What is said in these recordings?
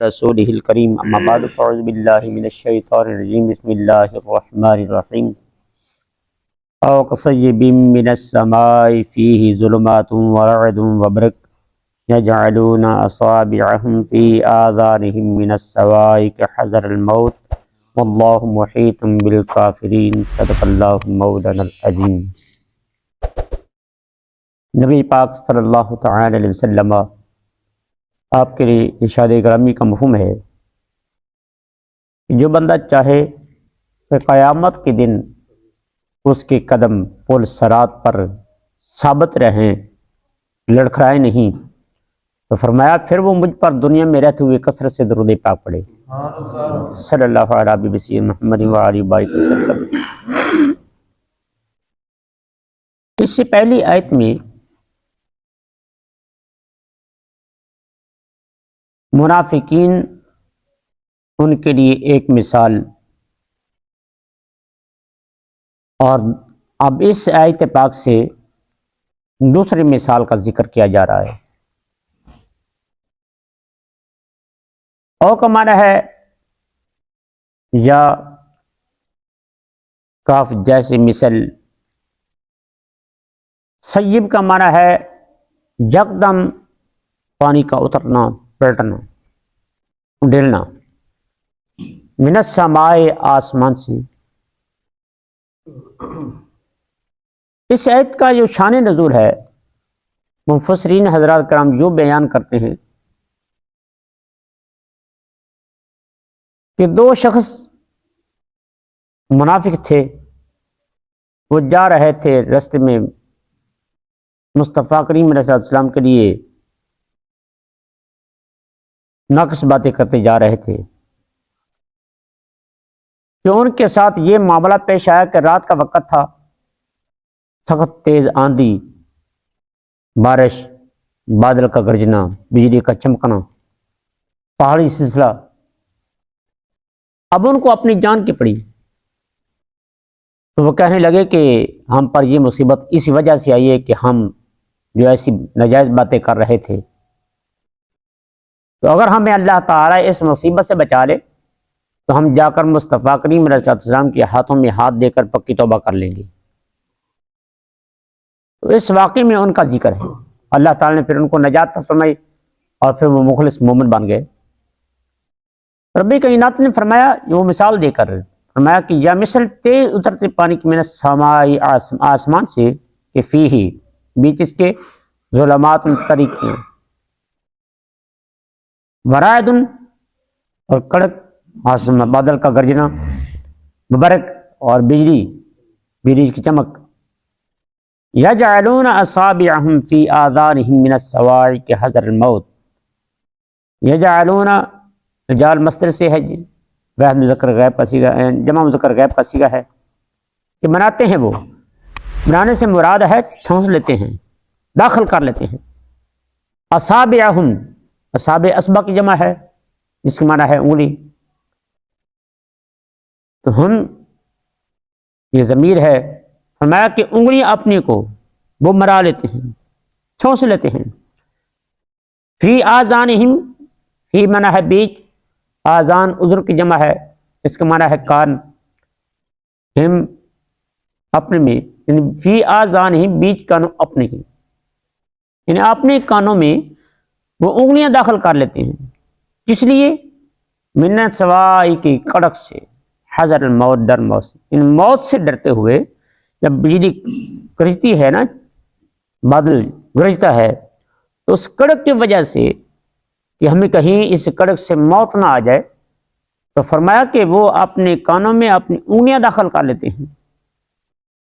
رسوله الكريم أما بعد فأعوذ بالله من الشيطان الرجيم بسم الله الرحمن الرحيم أو كصيب من السماء فيه ظلمات ورعد وبرق يجعلون أصابعهم في آذانهم من الصواعق حذر الموت والله محيط بالكافرين صدق الله مولانا العظيم۔ نبی پاک صلی اللہ تعالی علیہ وسلم آپ کے لیے ارشاد گرامی کا مفہوم ہے کہ جو بندہ چاہے کہ قیامت کے دن اس کے قدم پل صراط پر ثابت رہیں، لڑکھڑائے نہیں، تو فرمایا پھر وہ مجھ پر دنیا میں رہتے ہوئے کثرت سے درود پاک پڑھے صلی اللہ علیہ وسلم محمد وآلہ وسلم۔ اس سے پہلی آیت میں منافقین ان کے لیے ایک مثال، اور اب اس آیت پاک سے دوسری مثال کا ذکر کیا جا رہا ہے۔ او کا معنی ہے یا کاف جیسے مثل، سیب کا معنی ہے یکدم پانی کا اترنا، پلٹنا، ڈلنا، من السماء آسمان سے۔ اس آیت کا جو شان نزول ہے مفسرین حضرات کرام یوں بیان کرتے ہیں کہ دو شخص منافق تھے، وہ جا رہے تھے راستے میں مصطفیٰ کریم علیہ السلام کے لیے ناقص باتیں کرتے جا رہے تھے کہ ان کے ساتھ یہ معاملہ پیش آیا کہ رات کا وقت تھا، سخت تیز آندھی، بارش، بادل کا گرجنا، بجلی کا چمکنا، پہاڑی سلسلہ۔ اب ان کو اپنی جان کی پڑی، تو وہ کہنے لگے کہ ہم پر یہ مصیبت اسی وجہ سے آئی ہے کہ ہم جو ایسی ناجائز باتیں کر رہے تھے، تو اگر ہمیں اللہ تعالیٰ اس مصیبت سے بچا لے تو ہم جا کر مصطفیٰ کریم علیہ السلام کے ہاتھوں میں ہاتھ دے کر پکی توبہ کر لیں گے۔ تو اس واقعے میں ان کا ذکر ہے، اللہ تعالیٰ نے پھر ان کو نجات فرمائی اور پھر وہ مخلص مومن بن گئے۔ ربی کائنات نے فرمایا، وہ مثال دے کر فرمایا کہ یا مثل تیز اترتے پانی کی محنت سمائی آسمان سے کہ فی ہی بیچ اس کے ظلمات طریقیں، ورائد اور کڑک آسمان، بادل کا گرجنا، مبرق اور بجلی کی چمک، یجعلون اصابعهم فی آذانهم من الصواعق حذر الموت۔ یجعلون رجال مصدر سے ہے، واحد مذکر غائب کا صیغہ، جمع مذکر غائب کا صیغہ ہے کہ بناتے ہیں، وہ بنانے سے مراد ہے ٹھونس لیتے ہیں، داخل کر لیتے ہیں۔ اصابعهم، اصابع اصبع کی جمع ہے جس کا معنی ہے انگلی، تو ہم یہ ضمیر ہے، فرمایا کہ انگلیاں اپنی کو وہ مرا لیتے ہیں، ٹھونس لیتے ہیں۔ فی آذانہم، فی معنی ہے بیچ، آذان عذر کی جمع ہے، اس کا معنی ہے کان، ہم اپنے میں، یعنی فی آذانہم بیچ کانوں اپنے ہی، یعنی اپنے کانوں میں وہ انگلیاں داخل کر لیتے ہیں، کس لیے؟ من الصواعق کی کڑک سے، حذر الموت ڈر موت سے، ان موت سے ڈرتے ہوئے۔ جب بجلی گرجتی ہے نا، بادل گرجتا ہے، تو اس کڑک کی وجہ سے کہ ہمیں کہیں اس کڑک سے موت نہ آ جائے، تو فرمایا کہ وہ اپنے کانوں میں اپنی انگلیاں داخل کر لیتے ہیں۔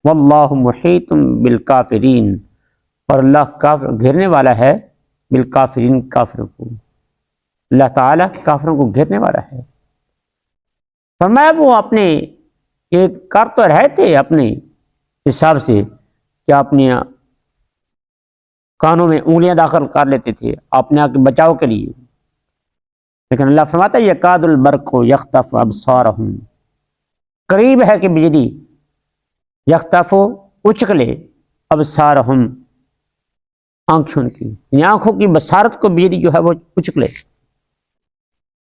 واللہ محیط بالکافرین، اور اللہ کافر گھیرنے والا ہے، بالکافرین کافروں کو، اللہ تعالیٰ کافروں کو گھیرنے والا ہے۔ فرمایا وہ اپنے ایک کر تو رہے تھے اپنے حساب سے کہ اپنے کانوں میں انگلیاں داخل کر لیتے تھے اپنے آپ کے بچاؤ کے لیے، لیکن اللہ فرماتا ہے یکاد البرق یخطف ابصارہم، قریب ہے کہ بجلی یخطف اچکلے ابصارہم، آنکھوں کی، یعنی آنکھوں کی بصارت کو بجلی جو ہے وہ اچکلے۔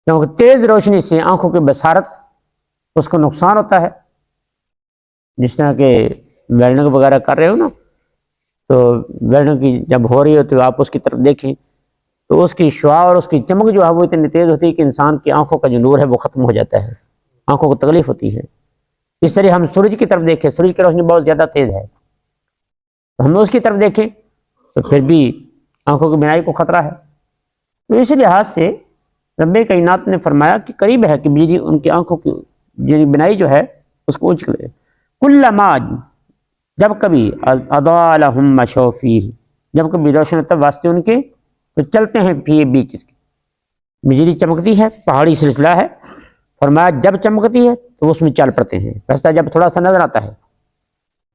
کیونکہ تیز روشنی سے آنکھوں کی بصارت اس کو نقصان ہوتا ہے. جس طرح کہ ویلڈنگ وغیرہ کر رہے ہو نا، تو ویلڈنگ کی جب ہو رہی ہوتی ہے آپ اس کی طرف دیکھیں تو اس کی شعاع اور اس کی چمک جو ہے وہ اتنی تیز ہوتی ہے کہ انسان کی آنکھوں کا جو نور ہے وہ ختم ہو جاتا ہے، آنکھوں کو تکلیف ہوتی ہے. اس طرح ہم سورج کی طرف دیکھیں، سورج کی روشنی بہت زیادہ تیز ہے، تو ہم اس کی طرف دیکھیں تو پھر بھی آنکھوں کی بینائی کو خطرہ ہے. تو اس لحاظ سے رب کائنات نے فرمایا کہ قریب ہے کہ بجلی ان کی آنکھوں کی بینائی جو ہے اس کو اچک لے. کلما، جب کبھی اضاء لهم مشوا فیہ، جب کبھی روشن ہوتا واسطے ان کے تو چلتے ہیں فی بیچ اس کے. بجلی چمکتی ہے، پہاڑی سلسلہ ہے، فرمایا جب چمکتی ہے تو اس میں چل پڑتے ہیں، رستہ جب تھوڑا سا نظر آتا ہے.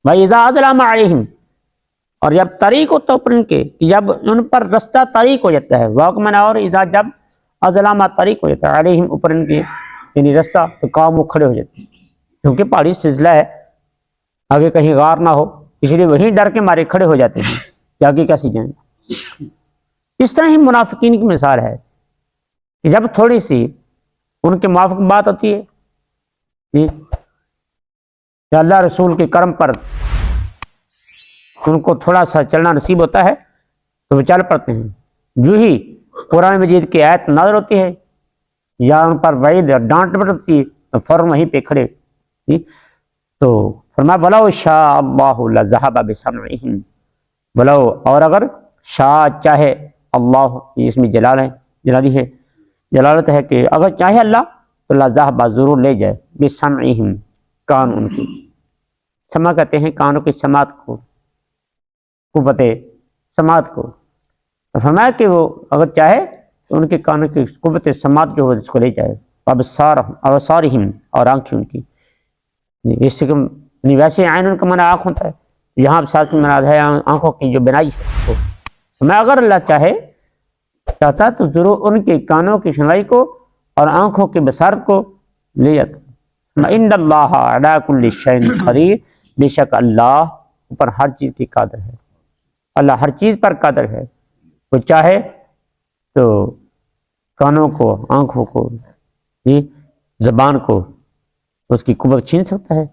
وَإِذَا أَظْلَمَ عَلَيْهِمْ، اور جب طریق ہوتا ہے ان کے، جب ان پر رستہ طریق ہو جاتا ہے، واقمن، اور اذا جب اظلام طریق ہو جاتا ہے علیہم اوپر ان کے یعنی رستہ، تو کام وہ کھڑے ہو جاتے ہیں. کیونکہ پہاڑی سلسلہ ہے، آگے کہیں غار نہ ہو، اس لیے وہیں ڈر کے مارے کھڑے ہو جاتے ہیں کہ آگے کیسی جائیں. اس طرح ہی منافقین کی مثال ہے کہ جب تھوڑی سی ان کے موافق بات ہوتی ہے کہ اللہ رسول کے کرم پر ان کو تھوڑا سا چلنا نصیب ہوتا ہے تو وہ چل پڑتے ہیں. جو ہی قرآن مجید کی آیت نازل ہوتی ہے یا ان پر وعید اور ڈانٹ ہوتی ہے تو فوراً وہیں پہ کھڑے. تو فرمایا وَلَوْ شَاءَ اللَّهُ لَذَهَبَ بِسَمْعِهِمْ، ولو، اور اگر شاء چاہے، اللہ اس میں جلال ہے، جلالی ہے، جلالت ہے کہ اگر چاہے اللہ تو لذهب، ضرور لے جائے، بِسَمْعِهِمْ، کان ان کی. سما کہتے ہیں کانوں کی سماعت کو، قوت سماعت کو. فرمایا کہ وہ اگر چاہے تو ان کے کانوں کی قوت سماعت جو ہے اس کو لے جائے. ابصارہم، اور آنکھیں ان کی. اس سے ویسے عین ان کا معنی آنکھ ہوتا ہے، یہاں ابصار کی مراد ہے آنکھوں کی جو بنائی ہے. میں اگر اللہ چاہتا تو ضرور ان کے کانوں کی سنائی کو اور آنکھوں کی بصارت کو لے جاتا. ان اللہ علی کل شیء قدیر، بے شک اللہ پر ہر چیز کی قادر ہے. اللہ ہر چیز پر قادر ہے. وہ چاہے تو کانوں کو، آنکھوں کو، زبان کو اس کی قوت چھین سکتا ہے.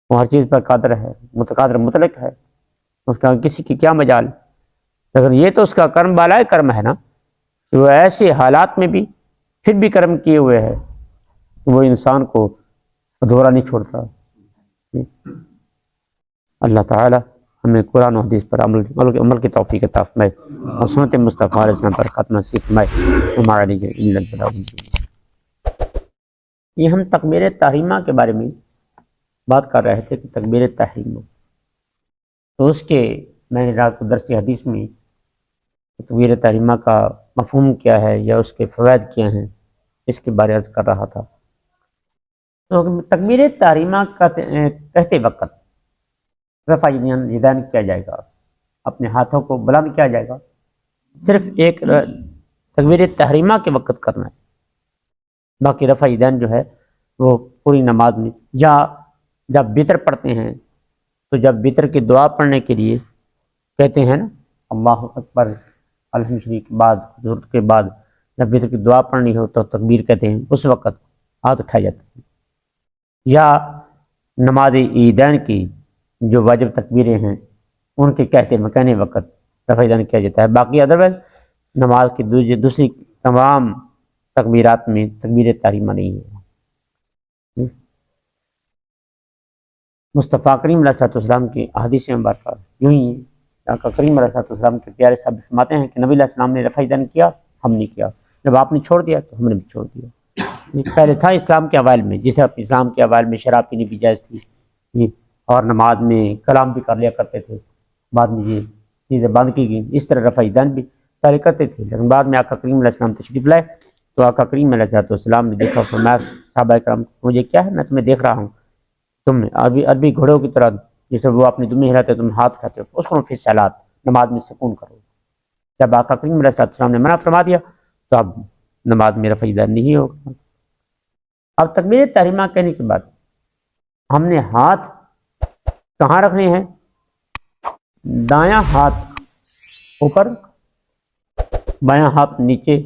وہ ہر چیز پر قادر ہے، متقادر مطلق ہے، اس کا کسی کی کیا مجال. لیکن یہ تو اس کا کرم بالائے کرم ہے نا، کہ وہ ایسے حالات میں بھی پھر بھی کرم کیے ہوئے ہے، وہ انسان کو ادھورا نہیں چھوڑتا. اللہ تعالی ہمیں قرآن و حدیث پر عمل کی توفیق عطا فرمائے اور سنت مصطفیٰ علیہ السلام پر ختم نصیب فرمائے. وما علیہ الا البلاغ المبین. یہ ہم تکبیر تحریمہ کے بارے میں بات کر رہے تھے کہ تکبیر تحریمہ، تو اس کے میں نے رات کو درس حدیث میں تکبیر تحریمہ کا مفہوم کیا ہے یا اس کے فوائد کیا ہیں اس کے بارے میں کر رہا تھا. تو تکبیر تحریمہ کہتے وقت رفع یدین کیا جائے گا، اپنے ہاتھوں کو بلند کیا جائے گا، صرف ایک تکبیر تحریمہ کے وقت کرنا ہے. باقی رفع یدین جو ہے وہ پوری نماز میں، یا جب وتر پڑھتے ہیں تو جب وتر کی دعا پڑھنے کے لیے کہتے ہیں نا اللہ اکبر الحمد للہ کے بعد، ضرورت کے بعد جب وتر کی دعا پڑھنی ہو تو تکبیر کہتے ہیں، اس وقت ہاتھ اٹھائے جاتے ہیں. یا نماز عیدین کی جو واجب تکبیریں ہیں ان کے کہنے وقت رفع یدین کیا جاتا ہے. باقی ادروائز نماز کی دوسری تمام تکبیرات میں تکبیر تحریمہ نہیں ہے. مصطفیٰ کریم علیہ السلام کی احادیث مبارکہ یوں ہی آقا کریم علیہ السلام کے پیارے صاحب فرماتے ہیں کہ نبی علیہ السلام نے رفع یدین کیا، ہم نے کیا. جب آپ نے چھوڑ دیا تو ہم نے بھی چھوڑ دیا. پہلے تھا اسلام کے اوائل میں، جسے اپنے اسلام کے اوائل میں شراب پینی بھی جائز تھی اور نماز میں کلام بھی کر لیا کرتے تھے، بعد میں یہ چیزیں بند کی گئی. اس طرح رفع یدین بھی پہلے کرتے تھے، لیکن بعد میں آقا کریم علیہ السلام تشریف لائے تو آقا کریم علیہ السلام نے دیکھا، فرمایا صحابہ کرام مجھے کیا ہے، میں تمہیں دیکھ رہا ہوں، تم عربی گھوڑوں کی طرح جیسے وہ اپنی دمیں ہلاتے تم ہاتھ کھاتے ہو، اس کو پھر سلاد نماز میں سکون کرو. جب آقا کریم علیہ السلام نے منع فرما دیا تو اب نماز میں رفع یدین نہیں ہوگا. اب تکبیر تحریمہ کہنے کے بعد ہم نے ہاتھ کہاں رکھنے ہیں؟ دایاں ہاتھ اوپر، بایاں ہاتھ نیچے،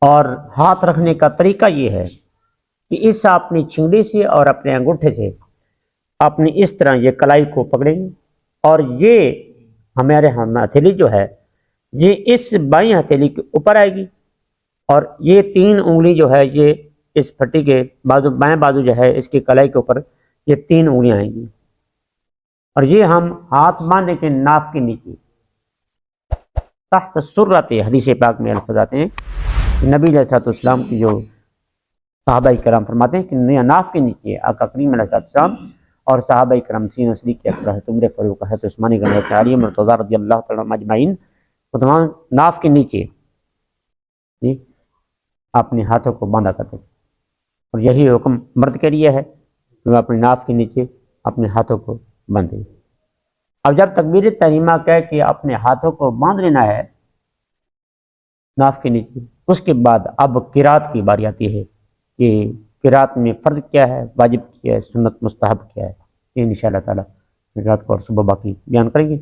اور ہاتھ رکھنے کا طریقہ یہ ہے کہ اس اپنی چنگڑی سے اور اپنے انگوٹھے سے اپنی اس طرح یہ کلائی کو پکڑیں گے، اور یہ ہمارے ہتھیلی جو ہے یہ اس بائیں ہتھیلی کے اوپر آئے گی، اور یہ 3 انگلی جو ہے یہ اس پھٹی کے بازو بائیں بازو جو ہے اس کی کلائی کے اوپر یہ 3 انگلیاں آئیں گی، اور یہ ہم ہاتھ باندھنے کے ناف کے نیچے تحت سرۃ، حدیث پاک میں الفاظ آتے ہیں کہ نبی علیہ السلام کی جو صحابہ کرام فرماتے ہیں کہ ناف کے نیچے آقا کریم علیہ السلام اور صحابہ کرام سین صدیق اکبر حضرت عمر فاروق حضرت عثمان غنی علی مرتضیٰ رضی اللہ تعالیٰ عنہم اجمعین تمام ناف کے نیچے اپنے ہاتھوں کو باندھا کرتے ہیں، اور یہی حکم مرد کے لیے ہے کہ وہ اپنے ناف کے نیچے اپنے ہاتھوں کو باندھے۔ اب جب تکبیر تحریمہ کہہ کہ اپنے ہاتھوں کو باندھ لینا ہے ناف کے نیچے، اس کے بعد اب قرات کی باری آتی ہے کہ قرات میں فرض کیا ہے، واجب کیا ہے، سنت مستحب کیا ہے، یہ انشاءاللہ تعالی رات کو اور صبح باقی بیان کریں گے۔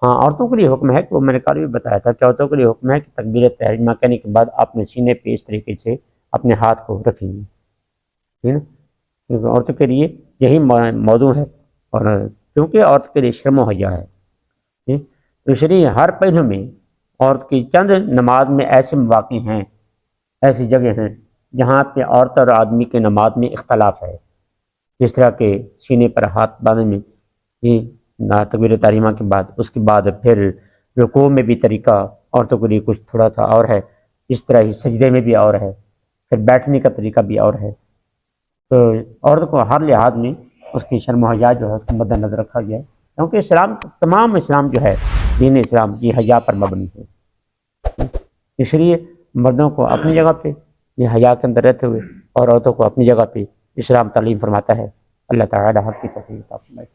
ہاں، عورتوں کے لیے حکم ہے کہ وہ میں نے کل بھی بتایا تھا کہ عورتوں کے لیے حکم ہے کہ تکبیر تحریمہ کہنے کے بعد آپ نے سینے پہ اس طریقے سے اپنے ہاتھ کو رکھیں گے، ٹھیک ہے، کیونکہ عورتوں کے لیے یہی موضوع ہے، اور کیونکہ عورت کے لیے شرم و حیا ہے، تو شریع ہر پہلو میں عورت کی چند نماز میں ایسے مواقع ہیں، ایسی جگہ ہیں جہاں پہ عورت اور آدمی کے نماز میں اختلاف ہے، جس طرح کہ سینے پر ہاتھ باندھنے میں تکبیر تحریمہ کے بعد، اس کے بعد پھر رکوع میں بھی طریقہ عورتوں کے لیے کچھ تھوڑا سا اور ہے، اس طرح ہی سجدے میں بھی اور ہے، پھر بیٹھنے کا طریقہ بھی اور ہے، تو عورت کو ہر لحاظ میں اس کی شرم و حیا جو ہے اس کو مد نظر رکھا گیا ہے، کیونکہ اسلام تمام اسلام جو ہے دین اسلام یہ حیا پر مبنی ہے، اس لیے مردوں کو اپنی جگہ پہ یہ حیا کے اندر رہتے ہوئے اور عورتوں کو اپنی جگہ پہ اسلام تعلیم فرماتا ہے۔ اللہ تعالی حق کی توفیق عطا فرمائے۔